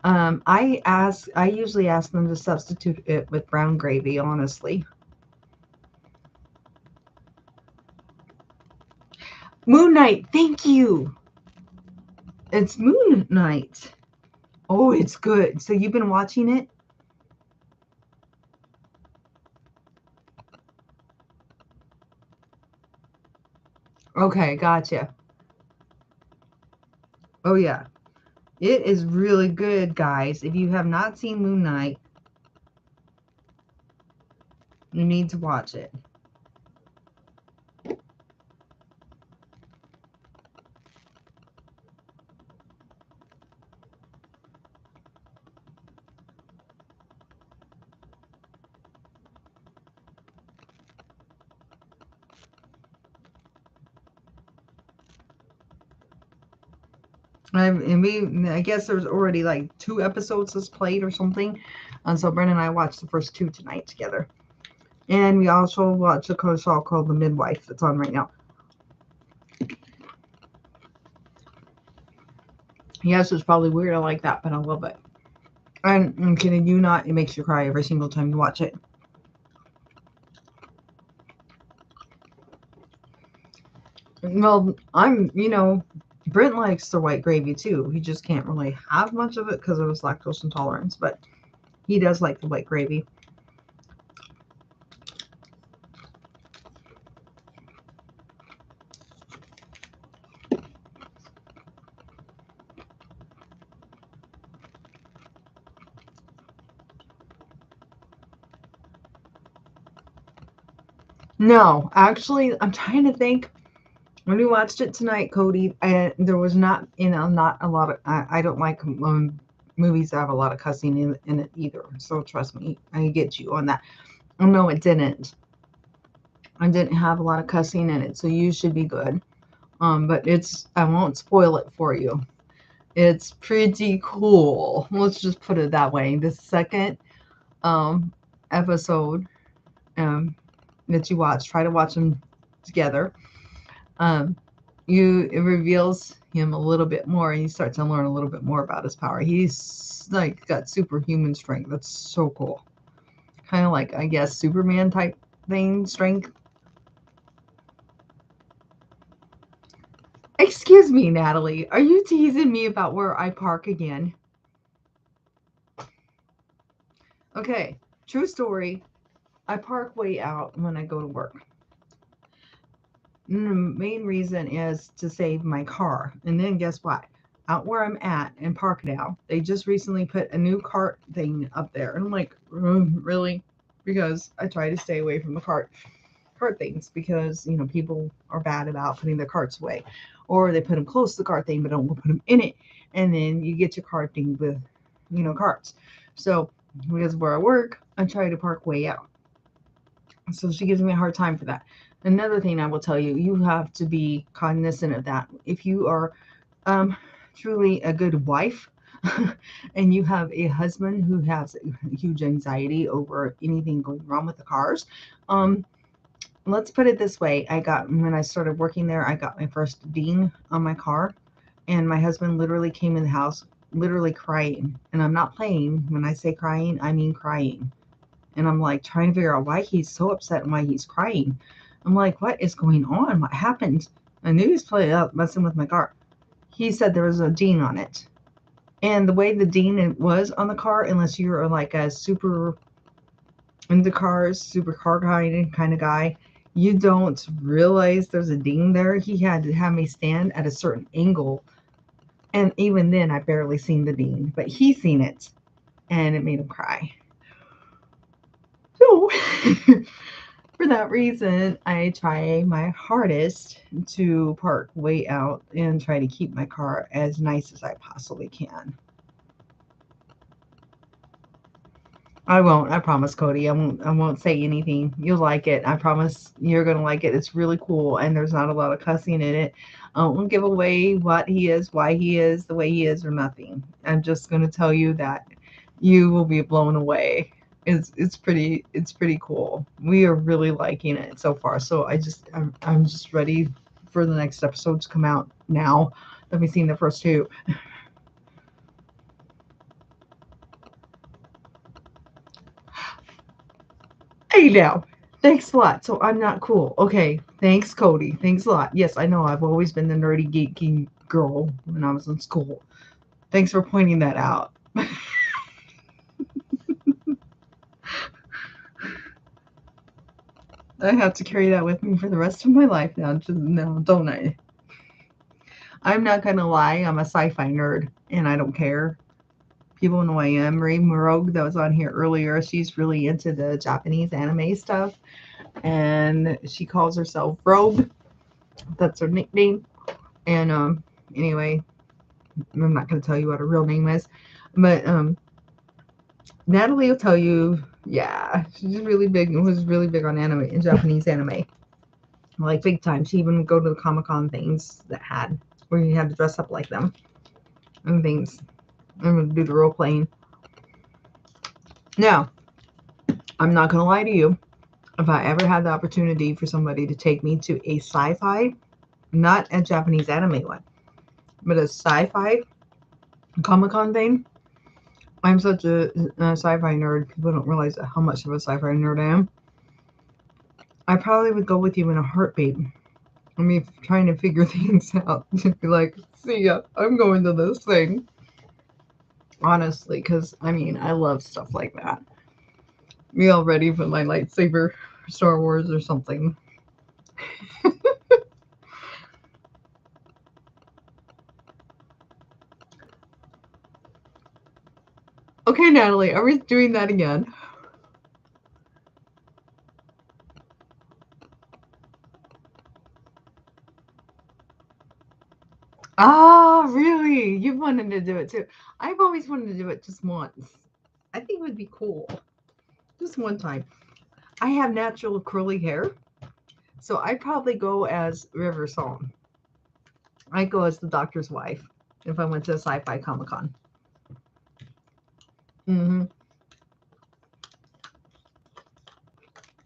I usually ask them to substitute it with brown gravy, honestly. Moon Knight, thank you. It's Moon Knight. Oh, it's good. So you've been watching it? Okay, gotcha. yeah. It is really good, guys. If you have not seen Moon Knight, you need to watch it. I guess there's already like 2 episodes that's played or something. And so Brenda and I watched the first 2 tonight together. And we also watched a show called The Midwife that's on right now. Yes, it's probably weird. I like that, but I love it. And I'm kidding you not, it makes you cry every single time you watch it. Well, Brent likes the white gravy too. He just can't really have much of it because of his lactose intolerance, but he does like the white gravy. No, actually, I'm trying to think. When we watched it tonight, Cody, there was not a lot of. I don't like movies that have a lot of cussing in it either. So trust me, I get you on that. Oh no, it didn't. I didn't have a lot of cussing in it, so you should be good. But I won't spoil it for you. It's pretty cool. Let's just put it that way. The second episode that you watch, try to watch them together. It reveals him a little bit more, and you start to learn a little bit more about his power. He's like got superhuman strength. That's so cool. Kind of like, I guess, Superman type thing strength. Excuse me, Natalie. Are you teasing me about where I park again? Okay, true story. I park way out when I go to work. And the main reason is to save my car. And then guess what? Out where I'm at in Park now, they just recently put a new cart thing up there. And I'm like, really? Because I try to stay away from the cart things because, people are bad about putting their carts away. Or they put them close to the cart thing, but don't put them in it. And then you get your cart thing with, carts. So because where I work, I try to park way out. So she gives me a hard time for that. Another thing I will tell you, you have to be cognizant of that. If you are truly a good wife and you have a husband who has huge anxiety over anything going wrong with the cars, let's put it this way. When I started working there, I got my first ding on my car, and my husband literally came in the house literally crying. And I'm not playing. When I say crying, I mean crying. And I'm like trying to figure out why he's so upset and why he's crying. I'm like, what is going on? What happened? I knew he was playing up, messing with my car. He said there was a ding on it. And the way the ding was on the car, unless you're like a super into cars, super car kind of guy, you don't realize there's a ding there. He had to have me stand at a certain angle. And even then, I barely seen the ding, but he seen it, and it made him cry. So, for that reason, I try my hardest to park way out and try to keep my car as nice as I possibly can. I won't. I promise, Cody. I won't say anything. You'll like it. I promise you're gonna like it. It's really cool, and there's not a lot of cussing in it. I won't give away what he is, why he is the way he is, or nothing. I'm just gonna tell you that you will be blown away. It's pretty cool. We are really liking it so far. So I'm just ready for the next episode to come out now that we've seen the first 2. Hey now. Thanks a lot. So I'm not cool. Okay. Thanks, Cody. Thanks a lot. Yes, I know. I've always been the nerdy, geeky girl when I was in school. Thanks for pointing that out. I have to carry that with me for the rest of my life now. Just, no, don't I? I'm not gonna lie, I'm a sci-fi nerd, and I don't care. People know I am. Ray Morogue, that was on here earlier, she's really into the Japanese anime stuff, and she calls herself Rogue. That's her nickname. And anyway, I'm not gonna tell you what her real name is, but Natalie will tell you. Yeah, she's really big. Was really big on anime and Japanese anime, like big time. She even would go to the Comic-Con things that had where you had to dress up like them and things. I'm gonna do the role playing. Now, I'm not gonna lie to you. If I ever had the opportunity for somebody to take me to a sci-fi, not a Japanese anime one, but a sci-fi Comic-Con thing, I'm such a sci-fi nerd. People don't realize how much of a sci-fi nerd I am. I probably would go with you in a heartbeat. I mean, trying to figure things out. Just be like, see ya, I'm going to this thing. Honestly, because I mean, I love stuff like that. Me all ready for my lightsaber, Star Wars or something. Okay, Natalie, are we doing that again? Ah, really? You wanted to do it too. I've always wanted to do it just once. I think it would be cool. Just one time. I have natural curly hair, so I'd probably go as River Song. I'd go as the doctor's wife if I went to a sci-fi Comic Con.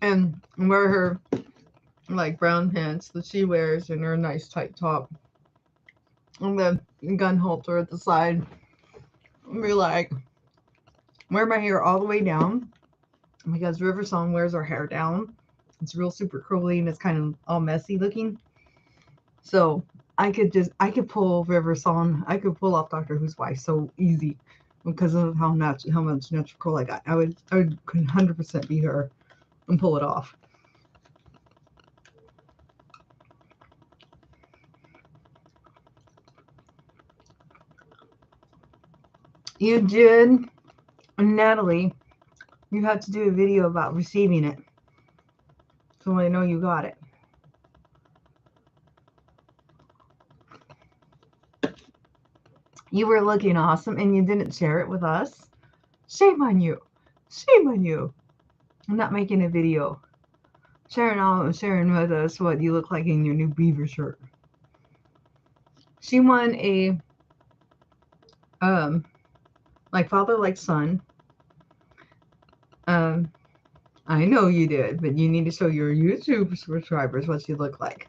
And wear her like brown pants that she wears and her nice tight top. And the gun holster at the side. And be like, wear my hair all the way down because River Song wears her hair down. It's real super curly and it's kind of all messy looking. So I could pull River Song. I could pull off Doctor Who's wife so easy because of how much natural curl I got. I would 100% be her and pull it off. You did, Natalie. You have to do a video about receiving it, so I know you got it. You were looking awesome and you didn't share it with us. Shame on you. Shame on you. I'm not making a video. Sharing with us what you look like in your new beaver shirt. She won a like father like son. I know you did, but you need to show your YouTube subscribers what you look like.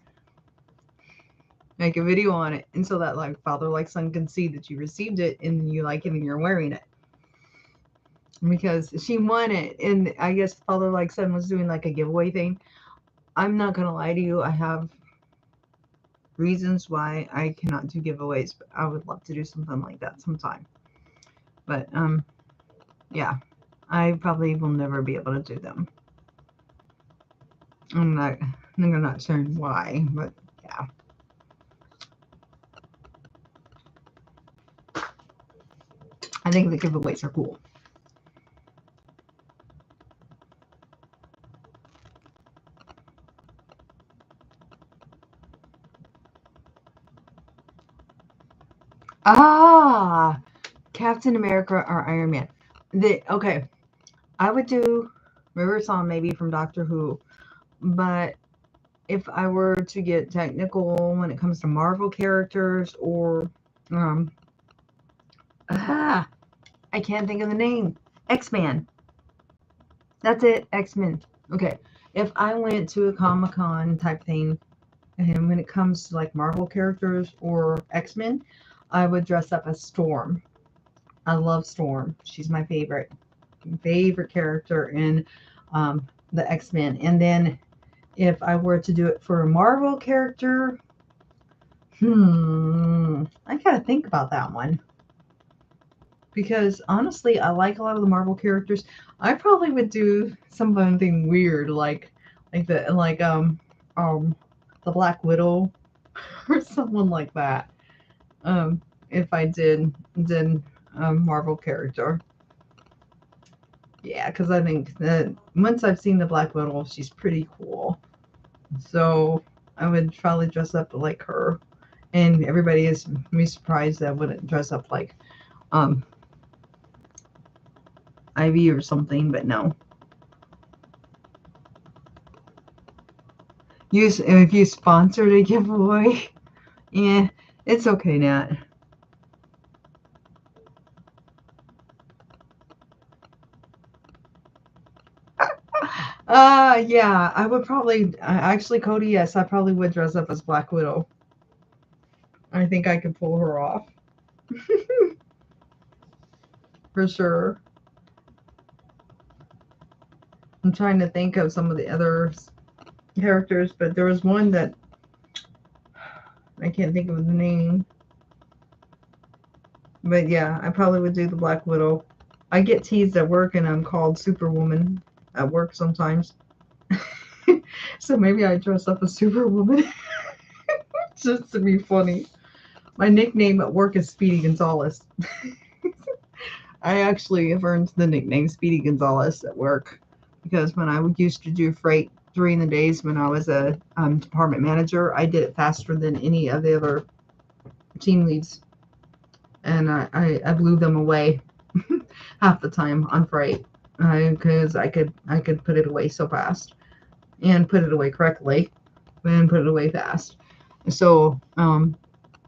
Make a video on it, and so that like father like son can see that you received it and you like it and you're wearing it. Because she won it, and I guess father like son was doing like a giveaway thing. I'm not gonna lie to you, I have reasons why I cannot do giveaways, but I would love to do something like that sometime. But yeah, I probably will never be able to do them. I'm not sure why, but yeah. I think the giveaways are cool. Ah, Captain America or Iron Man. Okay, I would do River Song maybe from Doctor Who, but if I were to get technical when it comes to Marvel characters or um ah, I can't think of the name. X-Men. That's it, X-Men. Okay. If I went to a Comic-Con type thing and when it comes to like Marvel characters or X-Men, I would dress up as Storm. I love Storm. She's my favorite character in the X-Men. And then if I were to do it for a Marvel character, I gotta think about that one. Because honestly, I like a lot of the Marvel characters. I probably would do something weird like the Black Widow or someone like that. um, if I did a Marvel character. Yeah, because I think that once I've seen the Black Widow, she's pretty cool. So I would probably dress up like her. And everybody is me surprised that I wouldn't dress up like um Ivy or something, but no. If you sponsored a giveaway, yeah, it's okay, Nat. Yeah, I would probably actually, Cody. Yes, I probably would dress up as Black Widow. I think I could pull her off for sure. I'm trying to think of some of the other characters, but there was one that I can't think of the name. But yeah, I probably would do the Black Widow. I get teased at work and I'm called Superwoman at work sometimes. So maybe I dress up as Superwoman just to be funny. My nickname at work is Speedy Gonzalez. I actually have earned the nickname Speedy Gonzalez at work because when I used to do freight during the days when I was a department manager, I did it faster than any of the other team leads, and I blew them away half the time on freight because I could put it away so fast and put it away correctly and put it away fast. So I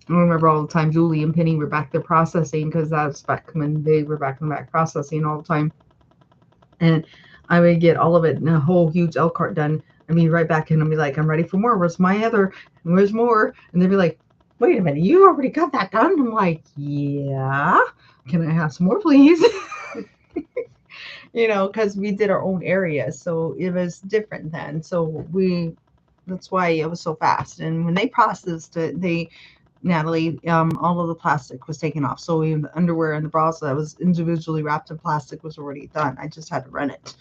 remember all the time Julie and Penny were back there processing because that's back when they were back in the back processing all the time. And I would get all of it in a whole huge L cart done. I mean, right back in and be like, I'm ready for more. Where's my other? Where's more? And they'd be like, wait a minute, you already got that done? I'm like, yeah. Can I have some more, please? Because we did our own area. So it was different then. That's why it was so fast. And when they processed it, Natalie, all of the plastic was taken off. So even the underwear and the bras that was individually wrapped in plastic was already done. I just had to run it.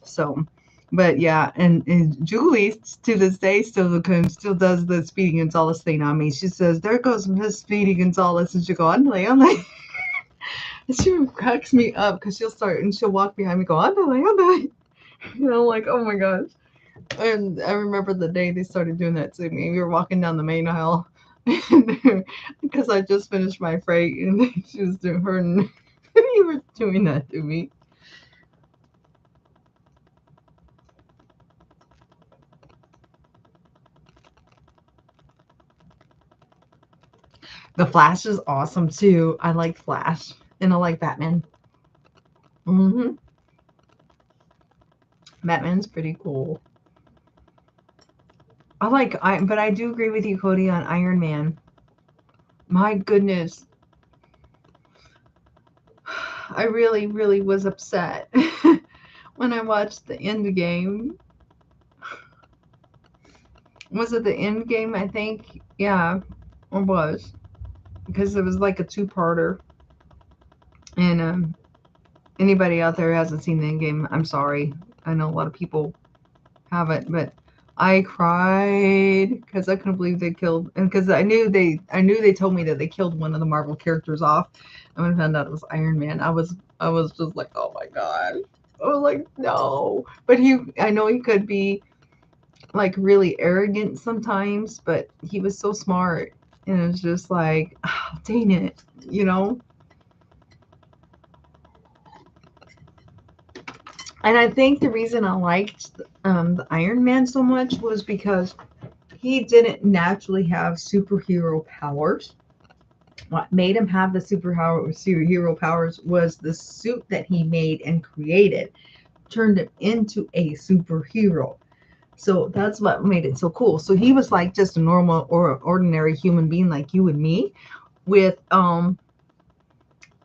So, but yeah, and Julie to this day still does the Speedy Gonzalez thing on me. She says, "There goes Miss Speedy Gonzalez," and she go, I'm like, she cracks me up because she'll start and she'll walk behind me, go, "Andale." Like, oh my gosh. And I remember the day they started doing that to me. We were walking down the main aisle because I just finished my freight, and she was doing her, and you were doing that to me. The Flash is awesome too. I like Flash, and I like Batman. hmm Batman's pretty cool. But I do agree with you, Cody, on Iron Man. My goodness, I really, really was upset when I watched the end game. Was it the end game? I think, yeah, it was because it was like a two-parter. And anybody out there who hasn't seen the end game, I'm sorry. I know a lot of people haven't, but I cried because I couldn't believe they killed, and because I knew they told me that they killed one of the Marvel characters off, and when I found out it was Iron Man, I was just like, oh my god. I was like, no. But I know he could be like really arrogant sometimes, but he was so smart, and it's just like, oh, dang it, you know. And I think the reason I liked the Iron Man so much was because he didn't naturally have superhero powers. What made him have the superhero powers was the suit that he made and created, turned him into a superhero. So that's what made it so cool. So he was like just a normal or ordinary human being like you and me, with a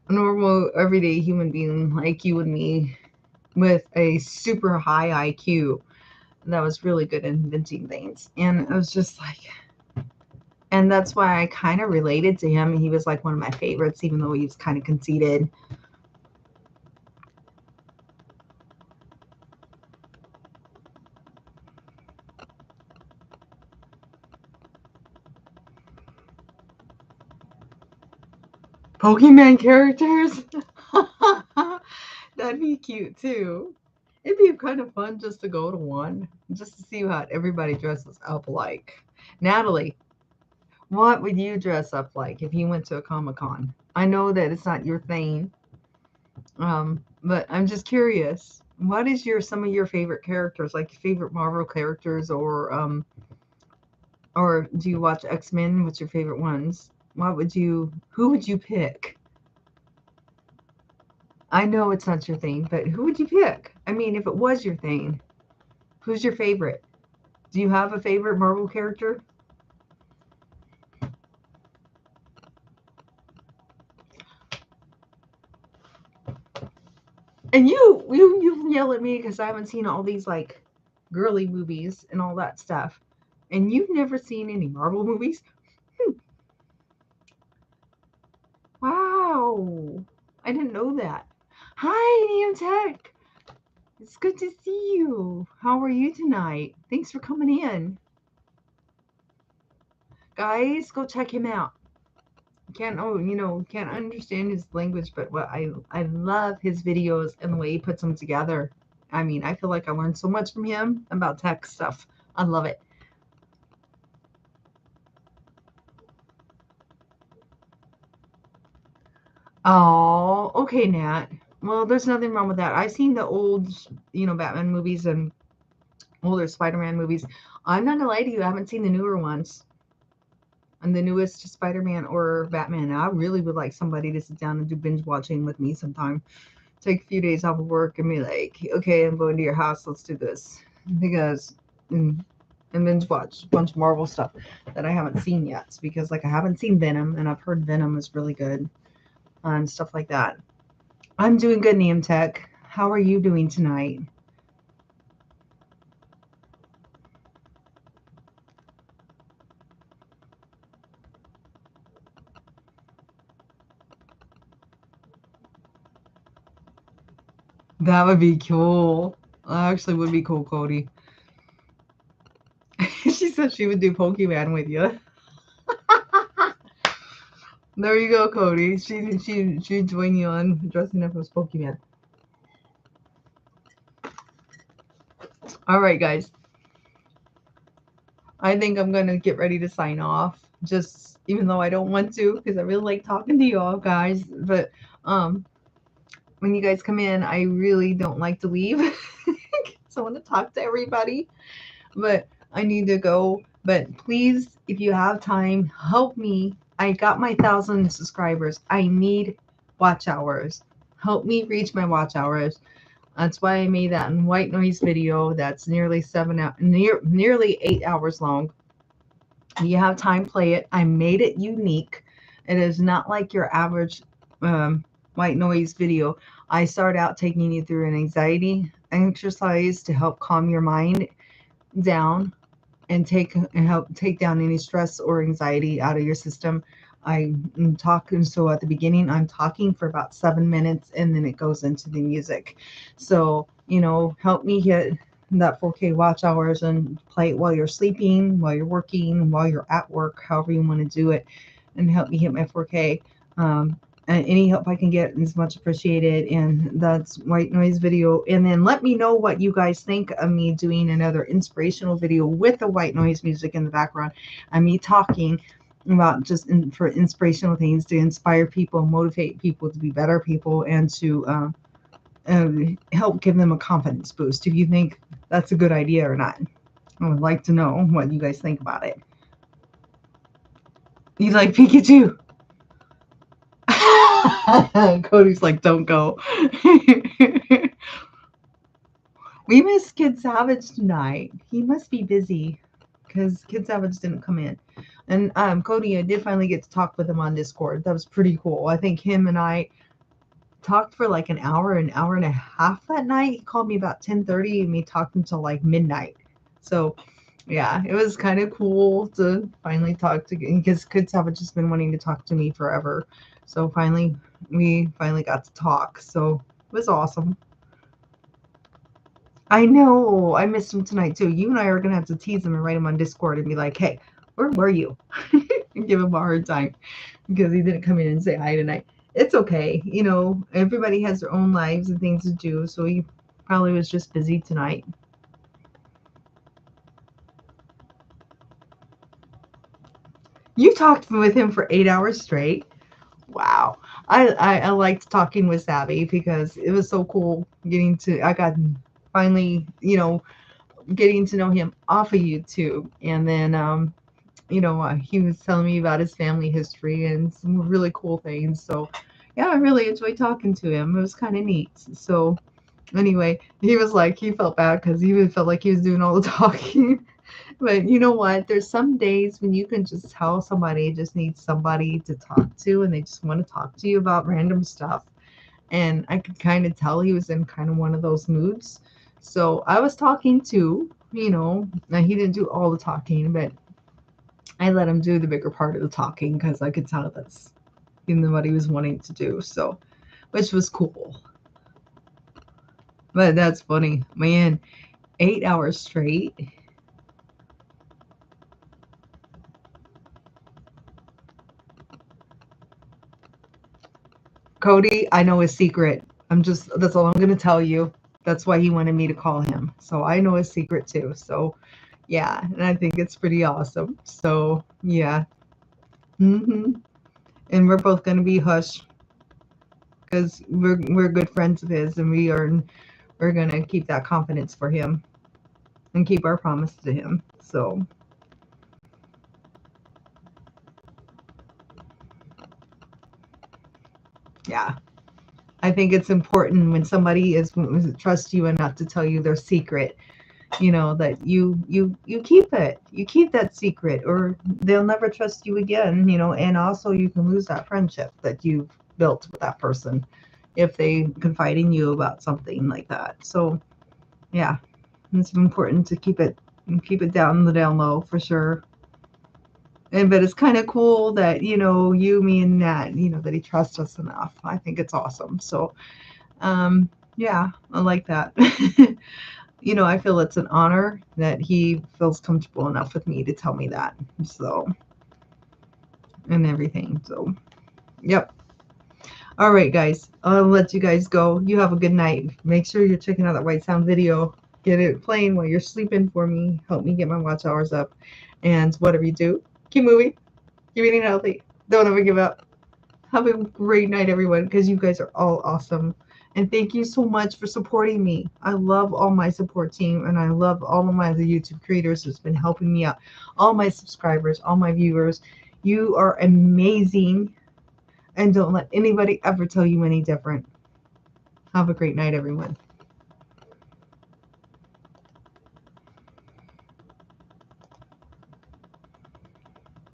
normal everyday human being like you and me, with a super high IQ that was really good at inventing things. And it was just like, and that's why I kind of related to him. He was like one of my favorites, even though he's kind of conceited. Pokemon characters? That'd be cute too. It'd be kind of fun just to go to one, just to see what everybody dresses up like. Natalie, what would you dress up like if you went to a Comic Con? I know that it's not your thing, but I'm just curious. What is your some of your favorite characters, like favorite Marvel characters, or do you watch X-Men? What's your favorite ones? Who would you pick? I know it's not your thing, but who would you pick? I mean, if it was your thing, who's your favorite? Do you have a favorite Marvel character? And you yell at me because I haven't seen all these like girly movies and all that stuff. And you've never seen any Marvel movies? Hmm. Wow. I didn't know that. Hi, Neon Tech. It's good to see you. How are you tonight? Thanks for coming in. Guys, go check him out. Can't understand his language, but what I love his videos and the way he puts them together. I mean, I feel like I learned so much from him about tech stuff. I love it. Oh, okay, Nat. Well, there's nothing wrong with that. I've seen the old, Batman movies and older Spider-Man movies. I'm not gonna lie to you, I haven't seen the newer ones and the newest Spider-Man or Batman. I really would like somebody to sit down and do binge watching with me sometime. Take a few days off of work and be like, okay, I'm going to your house. Let's do this because and binge watch a bunch of Marvel stuff that I haven't seen yet because like I haven't seen Venom and I've heard Venom is really good and stuff like that. I'm doing good, Neem Tech. How are you doing tonight? That would be cool. That actually would be cool, Cody. She said she would do Pokemon with you. There you go, Cody. She'd join you on dressing up as Pokemon. All right, guys. I think I'm gonna get ready to sign off. Just even though I don't want to, because I really like talking to you all guys. But um, when you guys come in, I really don't like to leave. So I want to talk to everybody, but I need to go. But please, if you have time, help me. I got my 1,000 subscribers. I need watch hours. Help me reach my watch hours. That's why I made that white noise video. That's nearly nearly 8 hours long. You have time, play it. I made it unique. It is not like your average white noise video. I start out taking you through an anxiety exercise to help calm your mind down and help take down any stress or anxiety out of your system. I'm talking, so at the beginning, I'm talking for about 7 minutes and then it goes into the music. So, help me get that 4K watch hours and play it while you're sleeping, while you're working, while you're at work, however you want to do it, and help me hit my 4K. And any help I can get is much appreciated. And that's white noise video. And then let me know what you guys think of me doing another inspirational video with the white noise music in the background and me talking about for inspirational things to inspire people, motivate people to be better people, and to help give them a confidence boost. If you think that's a good idea or not, I would like to know what you guys think about it. You like Pikachu? Cody's like, don't go. We missed Kid Savage tonight. He must be busy because Kid Savage didn't come in. And Cody, I did finally get to talk with him on Discord. That was pretty cool. I think him and I talked for like an hour and a half that night. He called me about 10:30 and we talked until like midnight. So yeah, it was kind of cool to finally talk to because Kid Savage has been wanting to talk to me forever. So we finally got to talk. So it was awesome. I know. I missed him tonight too. You and I are gonna have to tease him and write him on Discord and be like, "Hey, where were you?" give him a hard time because he didn't come in and say hi tonight. It's okay. You know, everybody has their own lives and things to do. So he probably was just busy tonight. You talked with him for 8 hours straight. Wow. I liked talking with Savvy because it was so cool I got finally, getting to know him off of YouTube. And then, he was telling me about his family history and some really cool things. So, yeah, I really enjoyed talking to him. It was kind of neat. So, anyway, he was like, he felt bad because he felt like he was doing all the talking. But you know what? There's some days when you can just tell somebody just needs somebody to talk to and they just want to talk to you about random stuff. And I could kind of tell he was in kind of one of those moods. So I was talking too, now he didn't do all the talking, but I let him do the bigger part of the talking because I could tell that's what he was wanting to do. So, which was cool. But that's funny, man. 8 hours straight. Cody, I know his secret. That's all I'm going to tell you. That's why he wanted me to call him. So I know his secret too. So yeah, and I think it's pretty awesome. So yeah. And we're both going to be hush because we're good friends of his and we're going to keep that confidence for him and keep our promise to him. So yeah. I think it's important when somebody trusts you enough to tell you their secret, that you keep it, you keep that secret, or they'll never trust you again, and also you can lose that friendship that you've built with that person if they confide in you about something like that. So yeah, it's important to keep it down the down low for sure. But it's kind of cool that me and Nat, that he trusts us enough. I think it's awesome. So yeah, I like that. I feel it's an honor that he feels comfortable enough with me to tell me that. So, and everything. So, yep. All right, guys. I'll let you guys go. You have a good night. Make sure you're checking out that White Sound video. Get it playing while you're sleeping for me. Help me get my watch hours up. And whatever you do, keep moving. Keep eating healthy. Don't ever give up. Have a great night, everyone, because you guys are all awesome. And thank you so much for supporting me. I love all my support team, and I love all of my other YouTube creators who's been helping me out. All my subscribers, all my viewers. You are amazing, and don't let anybody ever tell you any different. Have a great night, everyone.